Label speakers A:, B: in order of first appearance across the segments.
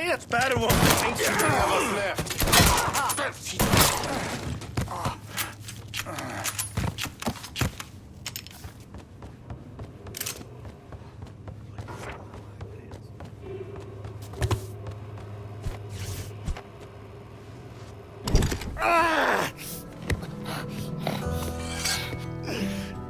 A: It's better one. Ain't you have us left?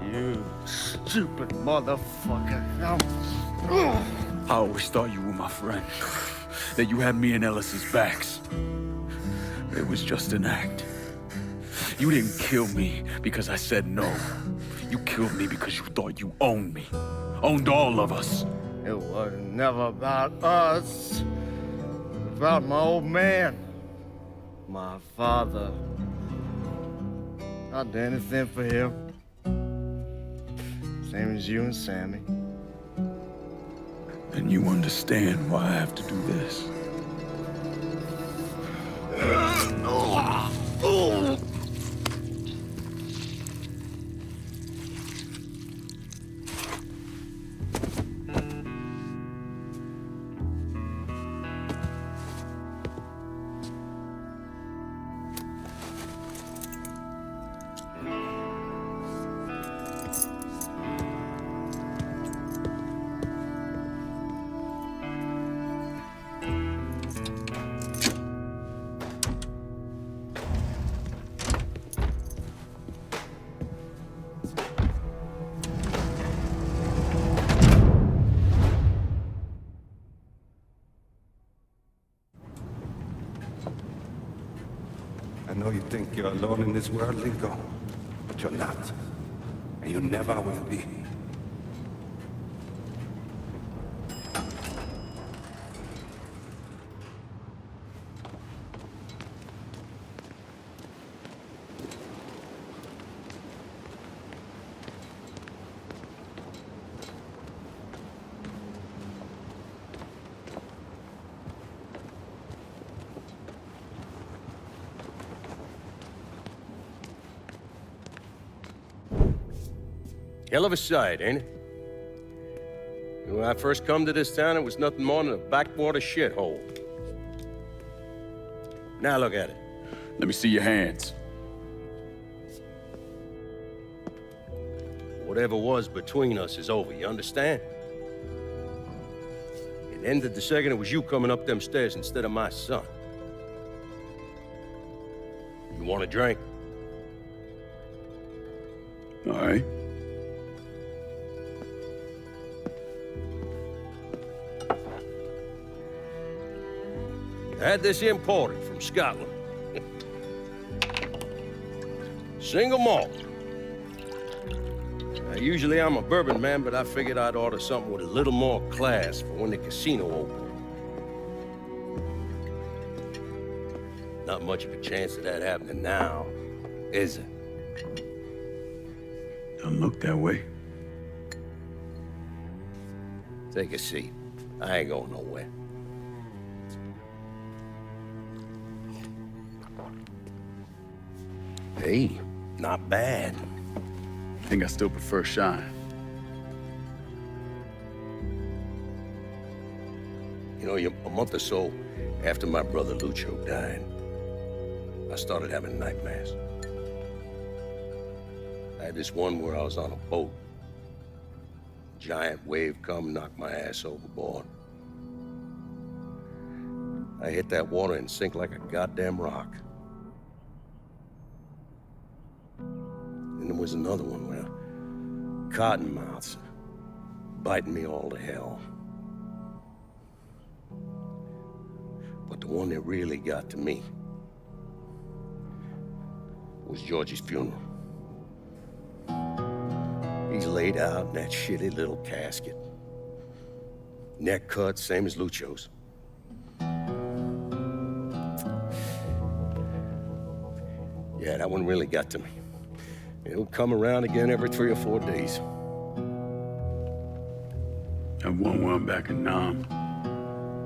B: You stupid motherfucker.
C: I always thought you were my friend. That you had me and Ellis's backs. It was just an act. You didn't kill me because I said no. You killed me because you thought you owned me. Owned all of us.
B: It was never about us. It was about my old man. My father. I'd do anything for him. Same as you and Sammy.
C: And you understand why I have to do this.
D: I know you think you're alone in this world, Lingo, but you're not. And you never will be.
E: Hell of a sight, ain't it? When I first come to this town, it was nothing more than a backwater shithole. Now look at it.
C: Let me see your hands.
E: Whatever was between us is over, you understand? It ended the second it was you coming up them stairs instead of my son. You want a drink?
C: All right.
E: I had this imported from Scotland. Single malt. Now, usually I'm a bourbon man, but I figured I'd order something with a little more class for when the casino opened. Not much of a chance of that happening now, is it?
C: Don't look that way.
E: Take a seat. I ain't going nowhere. Hey, not bad.
C: I think I still prefer Shine.
E: You know, a month or so after my brother Lucio died, I started having nightmares. I had this one where I was on a boat. Giant wave come, knocked my ass overboard. I hit that water and sink like a goddamn rock. And there was another one where cottonmouths biting me all to hell. But the one that really got to me was Georgie's funeral. He's laid out in that shitty little casket. Neck cut, same as Lucio's. Yeah, that one really got to me. It'll come around again every 3 or 4 days.
C: And one where I'm back in Nam,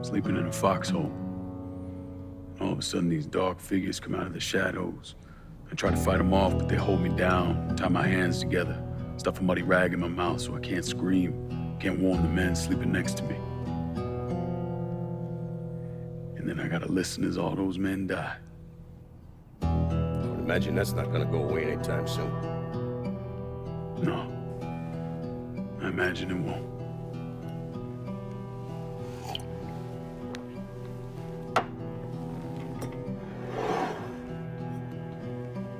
C: sleeping in a foxhole. All of a sudden, these dark figures come out of the shadows. I try to fight them off, but they hold me down, tie my hands together, stuff a muddy rag in my mouth so I can't scream, can't warn the men sleeping next to me. And then I gotta listen as all those men die.
E: I would imagine that's not gonna go away anytime soon.
C: No. I imagine it won't.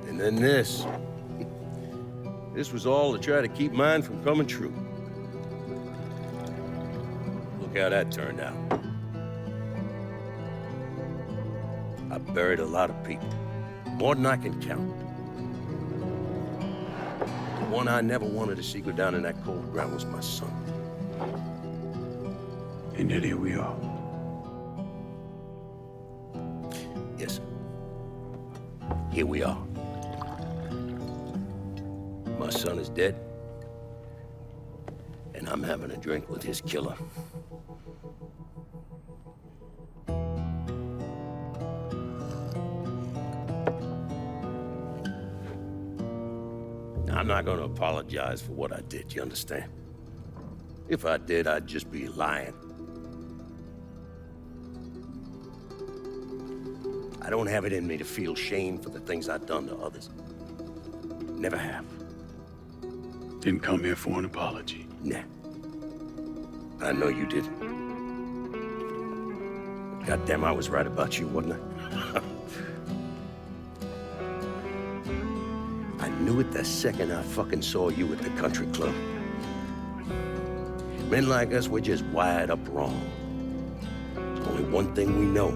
E: And then this. This was all to try to keep mine from coming true. Look how that turned out. I buried a lot of people. More than I can count. The one I never wanted to see go down in that cold ground was my son.
C: And yet here we are.
E: Yes, sir. Here we are. My son is dead, and I'm having a drink with his killer. Now, I'm not gonna apologize for what I did, you understand? If I did, I'd just be lying. I don't have it in me to feel shame for the things I've done to others. Never have.
C: Didn't come here for an apology.
E: Nah. I know you didn't. Goddamn, I was right about you, wasn't I? I knew it the second I fucking saw you at the country club. Men like us, we're just wired up wrong. There's only one thing we know.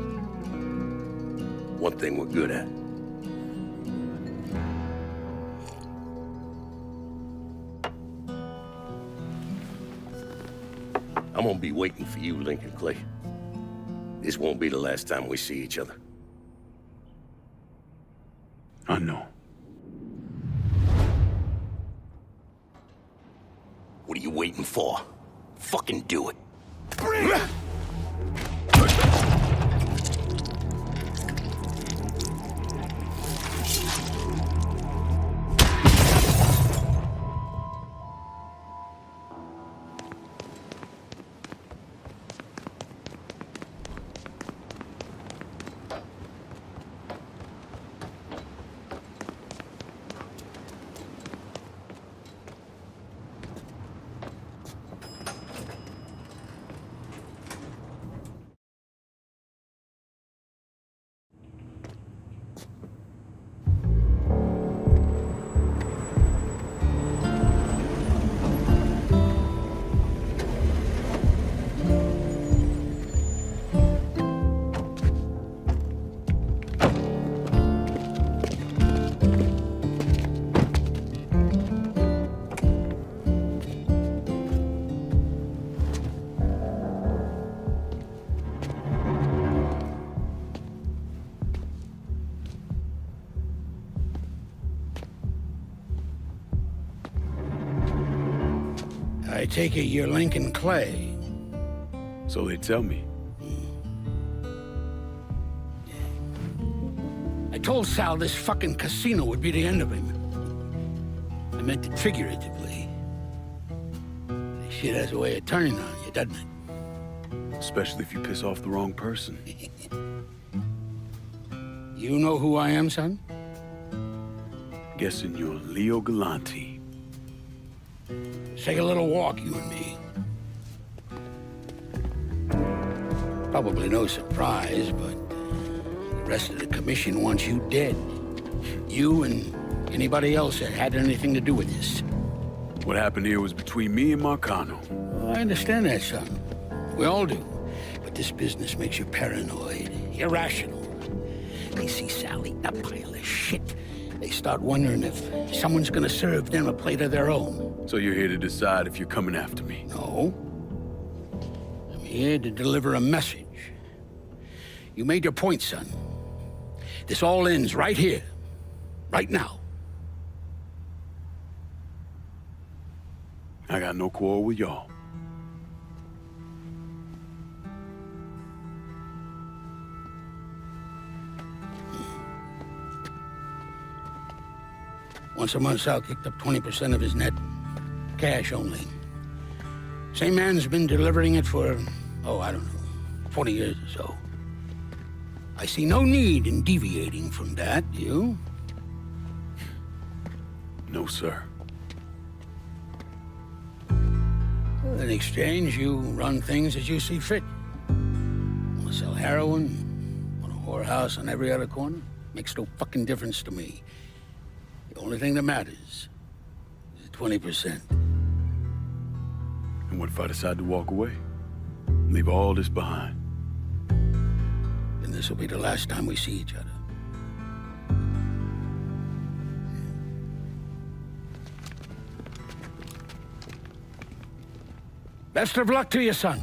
E: One thing we're good at. I'm gonna be waiting for you, Lincoln Clay. This won't be the last time we see each other.
C: I know.
E: What are you waiting for? Fucking do it.
F: I take it you're Lincoln Clay.
C: So they tell me.
F: I told Sal this fucking casino would be the end of him. I meant it figuratively. This shit has a way of turning on you, doesn't it?
C: Especially if you piss off the wrong person.
F: You know who I am, son?
C: Guessing you're Leo Galante.
F: Let's take a little walk, you and me. Probably no surprise, but the rest of the commission wants you dead. You and anybody else that had anything to do with this.
C: What happened here was between me and Marano.
F: Well, I understand that, son. We all do. But this business makes you paranoid, irrational. They see Sal eating a pile of shit. They start wondering if someone's gonna serve them a plate of their own.
C: So you're here to decide if you're coming after me?
F: No. I'm here to deliver a message. You made your point, son. This all ends right here. Right now.
C: I got no quarrel with y'all.
F: Once a month, Sal kicked up 20% of his net. Cash only. Same man's been delivering it for, I don't know, 40 years or so. I see no need in deviating from that, you?
C: No, sir.
F: In exchange, you run things as you see fit. Want to sell heroin? Want a whorehouse on every other corner? Makes no fucking difference to me. The only thing that matters is 20%.
C: And what if I decide to walk away? Leave all this behind?
F: Then this will be the last time we see each other. Best of luck to you, son.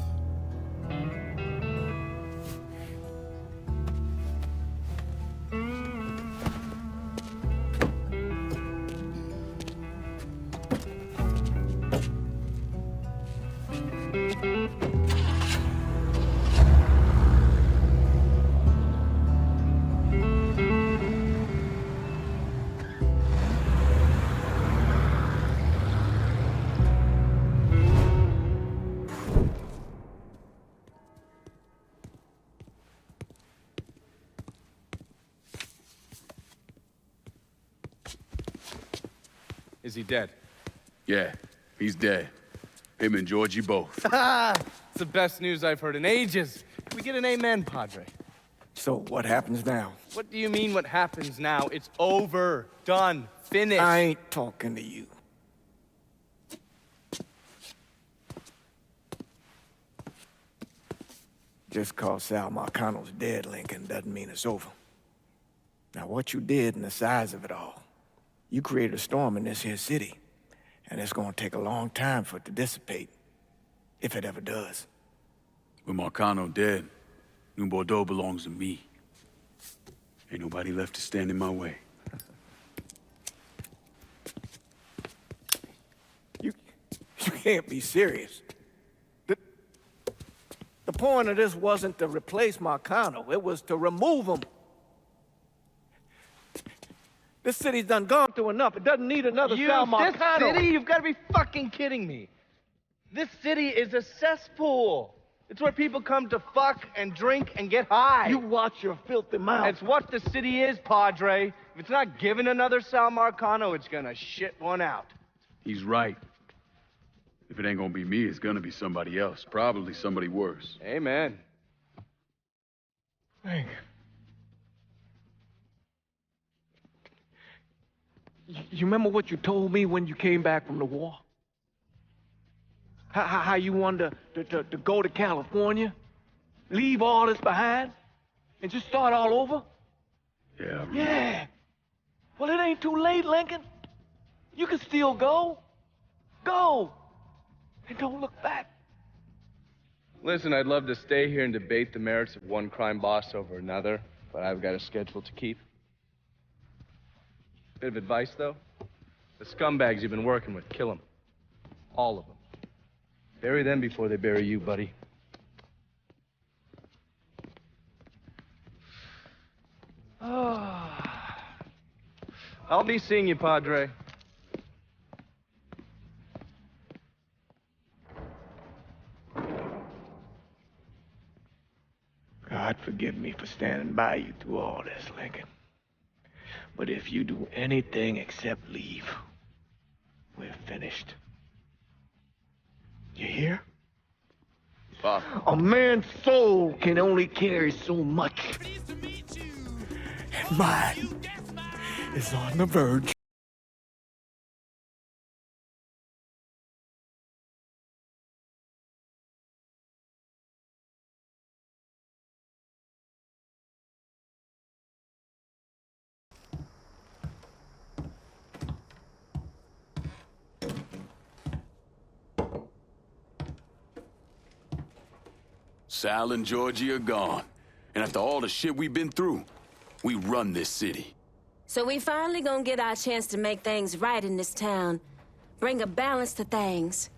A: Is he dead?
C: Yeah, he's dead. Him and Georgie both.
A: It's the best news I've heard in ages. Can we get an amen, Padre?
G: So what happens now?
A: What do you mean what happens now? It's over. Done. Finished.
G: I ain't talking to you. Just cause Sal Marcano's dead, Lincoln, doesn't mean it's over. Now, what you did and the size of it all, you created a storm in this here city, and it's gonna take a long time for it to dissipate, if it ever does.
C: With Marcano dead, New Bordeaux belongs to me. Ain't nobody left to stand in my way.
G: You can't be serious. The point of this wasn't to replace Marcano, it was to remove him. This city's done gone through enough. It doesn't need another Sal Marcano.
A: This city? You've got to be fucking kidding me. This city is a cesspool. It's where people come to fuck and drink and get high.
G: You watch your filthy mouth.
A: It's what the city is, Padre. If it's not given another Sal Marcano, it's gonna shit one out.
C: He's right. If it ain't gonna be me, it's gonna be somebody else. Probably somebody worse.
A: Amen.
G: Frank. You remember what you told me when you came back from the war? How you wanted to go to California? Leave all this behind? And just start all over?
C: Yeah,
G: Yeah. Well, it ain't too late, Lincoln. You can still go. Go. And don't look back.
A: Listen, I'd love to stay here and debate the merits of one crime boss over another, but I've got a schedule to keep. Bit of advice, though. The scumbags you've been working with, kill them. All of them. Bury them before they bury you, buddy. I'll be seeing you, Padre.
G: God forgive me for standing by you through all this, Lincoln. But if you do anything except leave, we're finished. You hear?
C: Pop.
G: A man's soul can only carry so much. And mine is on the verge.
C: Sal and Georgie are gone. And after all the shit we've been through, we run this city.
H: So we finally gonna get our chance to make things right in this town. Bring a balance to things.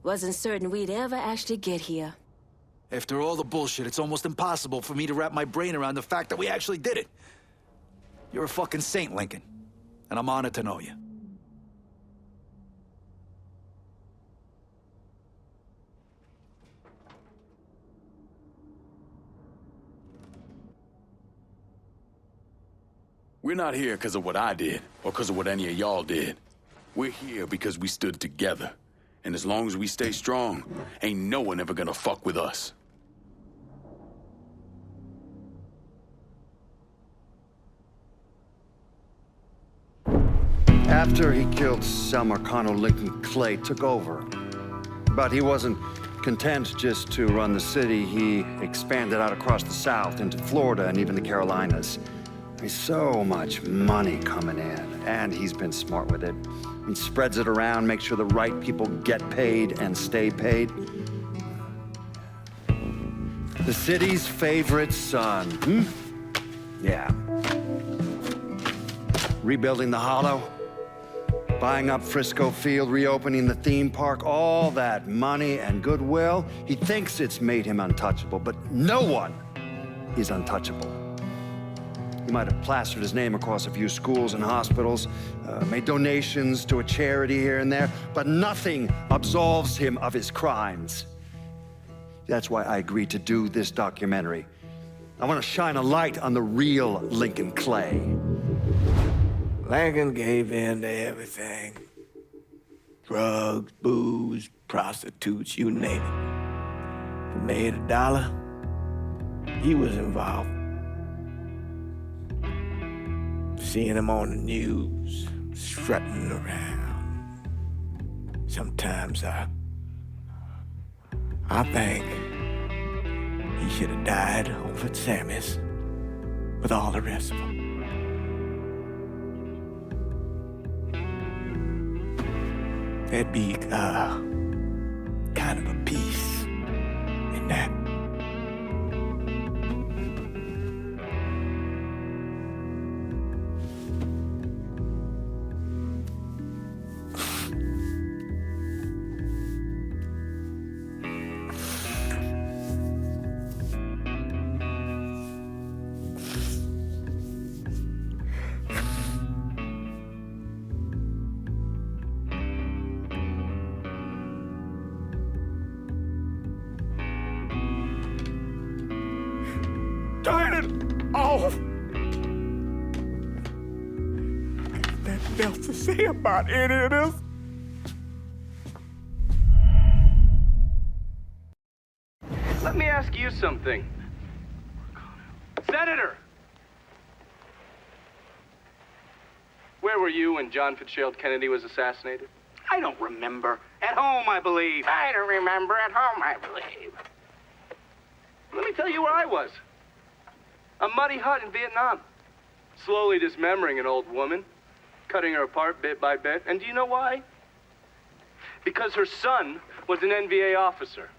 H: Wasn't certain we'd ever actually get here.
I: After all the bullshit, it's almost impossible for me to wrap my brain around the fact that we actually did it. You're a fucking saint, Lincoln. And I'm honored to know you.
C: We're not here because of what I did, or because of what any of y'all did. We're here because we stood together. And as long as we stay strong, ain't no one ever gonna fuck with us.
B: After he killed Sal Marano, Lincoln Clay took over. But he wasn't content just to run the city. He expanded out across the South into Florida and even the Carolinas. There's so much money coming in, and he's been smart with it. He spreads it around, makes sure the right people get paid and stay paid. The city's favorite son, Yeah. Rebuilding the Hollow, buying up Frisco Field, reopening the theme park, all that money and goodwill. He thinks it's made him untouchable, but no one is untouchable. He might have plastered his name across a few schools and hospitals, made donations to a charity here and there, but nothing absolves him of his crimes. That's why I agreed to do this documentary. I want to shine a light on the real Lincoln Clay.
G: Lincoln gave in to everything. Drugs, booze, prostitutes, you name it. If it made $1, he was involved. Seeing him on the news, strutting around. Sometimes I think he should have died over at Sammy's with all the rest of them. There'd be, kind of a peace in that. Turn it off! There's nothing else to say about any of this.
A: Let me ask you something. Senator! Where were you when John Fitzgerald Kennedy was assassinated?
J: I don't remember. At home, I believe.
A: I don't remember. At home, I believe. Let me tell you where I was. A muddy hut in Vietnam. Slowly dismembering an old woman, cutting her apart bit by bit. And do you know why? Because her son was an NVA officer.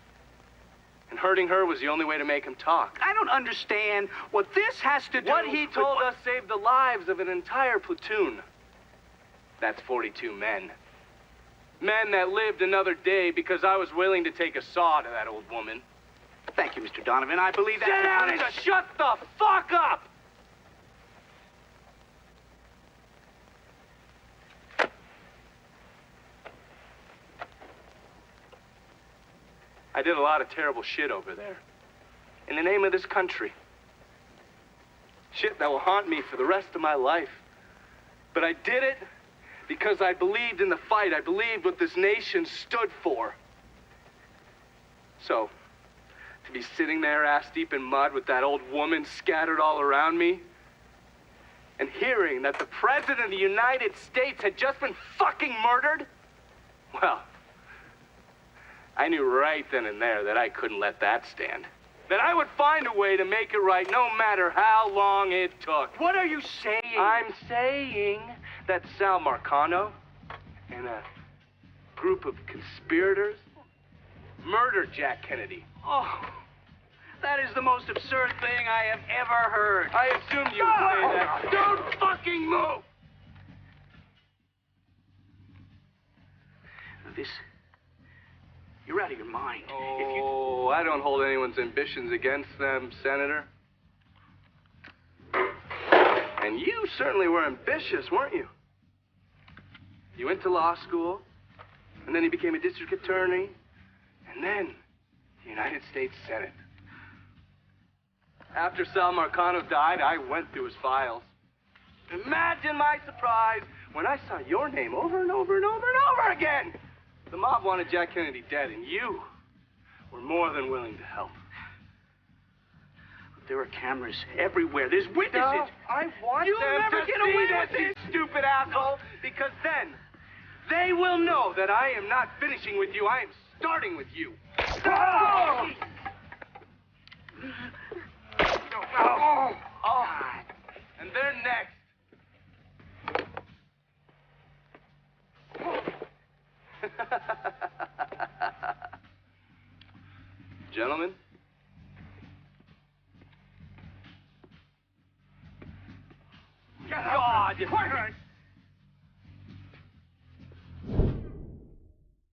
A: And hurting her was the only way to make him talk.
J: I don't understand what this has to do.
A: What he told us saved the lives of an entire platoon. That's 42 men. Men that lived another day because I was willing to take a saw to that old woman.
J: Thank you, Mr. Donovan. I believe that.
A: Sit down and shut the fuck up! I did a lot of terrible shit over there. In the name of this country. Shit that will haunt me for the rest of my life. But I did it because I believed in the fight. I believed what this nation stood for. So, to be sitting there ass deep in mud with that old woman scattered all around me, and hearing that the President of the United States had just been fucking murdered, well, I knew right then and there that I couldn't let that stand. That I would find a way to make it right no matter how long it took.
J: What are you saying?
A: I'm saying that Sal Marano and a group of conspirators murdered Jack Kennedy.
J: Oh, that is the most absurd thing I have ever heard.
A: I assumed you'd say that. Don't fucking move!
J: You're out of your mind.
A: Oh, I don't hold anyone's ambitions against them, Senator. And you certainly were ambitious, weren't you? You went to law school, and then you became a district attorney, and then the United States Senate. After Sal Marano died, I went through his files. Imagine my surprise when I saw your name over and over and over and over again. The mob wanted Jack Kennedy dead, and you were more than willing to help.
J: There are cameras everywhere. There's witnesses.
A: No, I want
J: You'll
A: them
J: never
A: to
J: get
A: see
J: away
A: this,
J: with
A: you
J: it.
A: stupid asshole, because then they will know that I am not finishing with you. I am starting with you. Oh! Oh. And they're next.